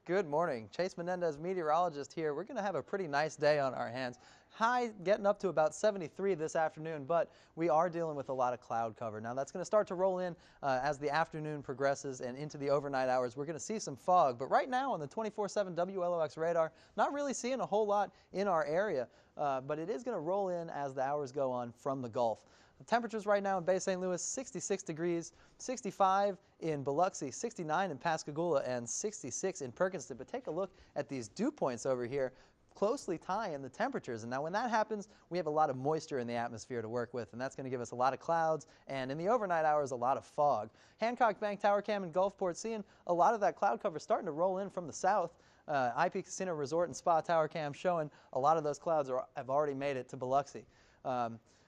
Good morning. Chase Menendez, meteorologist here. We're going to have a pretty nice day on our hands. High getting up to about 73 this afternoon, but we are dealing with a lot of cloud cover. Now that's going to start to roll in as the afternoon progresses and into the overnight hours. We're going to see some fog, but right now on the 24/7 WLOX radar, not really seeing a whole lot in our area, but it is going to roll in as the hours go on from the Gulf. The temperatures right now in Bay St. Louis, 66 degrees, 65 in Biloxi, 69 in Pascagoula, and 66 in Perkinston. But take a look at these dew points over here, closely tying the temperatures. And now when that happens, we have a lot of moisture in the atmosphere to work with, and that's going to give us a lot of clouds, and in the overnight hours, a lot of fog. Hancock Bank, Tower Cam, and Gulfport seeing a lot of that cloud cover starting to roll in from the south. IP Casino Resort and Spa Tower Cam showing a lot of those clouds have already made it to Biloxi.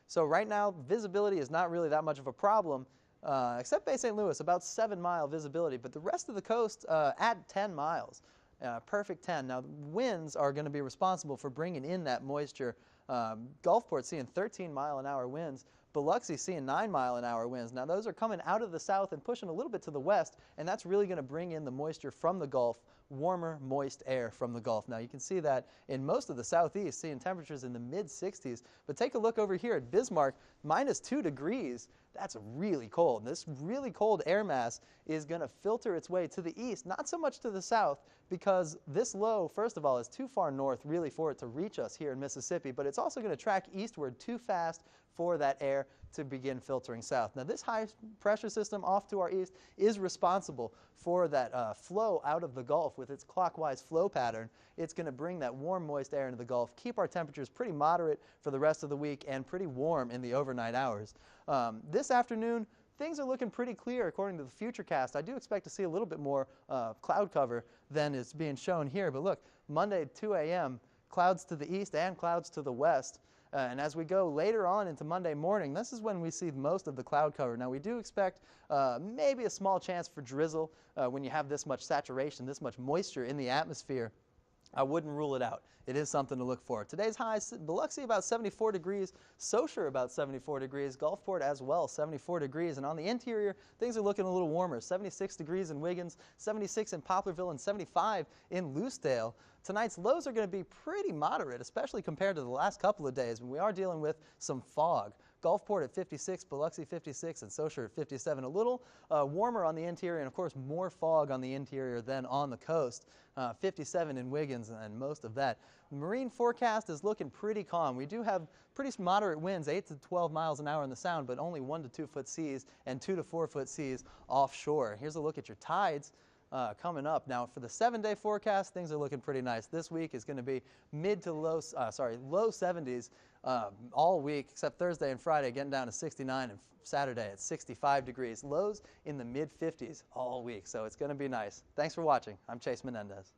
So right now, visibility is not really that much of a problem, except Bay St. Louis, about 7-mile visibility, but the rest of the coast at 10 miles. Perfect 10. Now, winds are going to be responsible for bringing in that moisture. Gulfport seeing 13-mile-an-hour winds. Biloxi seeing 9-mile-an-hour winds. Now, those are coming out of the south and pushing a little bit to the west, and that's really going to bring in the moisture from the Gulf, warmer, moist air from the Gulf. Now, you can see that in most of the southeast, seeing temperatures in the mid-60s. But take a look over here at Bismarck, -2 degrees. That's really cold. This really cold air mass is going to filter its way to the east, not so much to the south, because this low, first of all, is too far north really for it to reach us here in Mississippi, but it's also going to track eastward too fast for that air to begin filtering south. Now, this high pressure system off to our east is responsible for that flow out of the Gulf with its clockwise flow pattern. It's going to bring that warm, moist air into the Gulf, keep our temperatures pretty moderate for the rest of the week and pretty warm in the overnight hours. This afternoon, things are looking pretty clear according to the Futurecast. I do expect to see a little bit more cloud cover than is being shown here. But look, Monday at 2 a.m., clouds to the east and clouds to the west. And as we go later on into Monday morning, this is when we see most of the cloud cover. Now, we do expect maybe a small chance for drizzle when you have this much saturation, this much moisture in the atmosphere. I wouldn't rule it out. It is something to look for. Today's highs, Biloxi about 74 degrees, Saussure about 74 degrees, Gulfport as well, 74 degrees. And on the interior, things are looking a little warmer. 76 degrees in Wiggins, 76 in Poplarville, and 75 in Loosedale. Tonight's lows are going to be pretty moderate, especially compared to the last couple of days when we are dealing with some fog. Gulfport at 56, Biloxi 56, and Saussure at 57. A little warmer on the interior, and of course more fog on the interior than on the coast. 57 in Wiggins and most of that. The marine forecast is looking pretty calm. We do have pretty moderate winds, 8 to 12 miles an hour in the Sound, but only 1 to 2 foot seas and 2 to 4 foot seas offshore. Here's a look at your tides. Coming up. Now, for the 7-day forecast, things are looking pretty nice. This week is going to be low 70s all week, except Thursday and Friday, getting down to 69, and Saturday at 65 degrees. Lows in the mid-50s all week, so it's going to be nice. Thanks for watching. I'm Chase Menendez.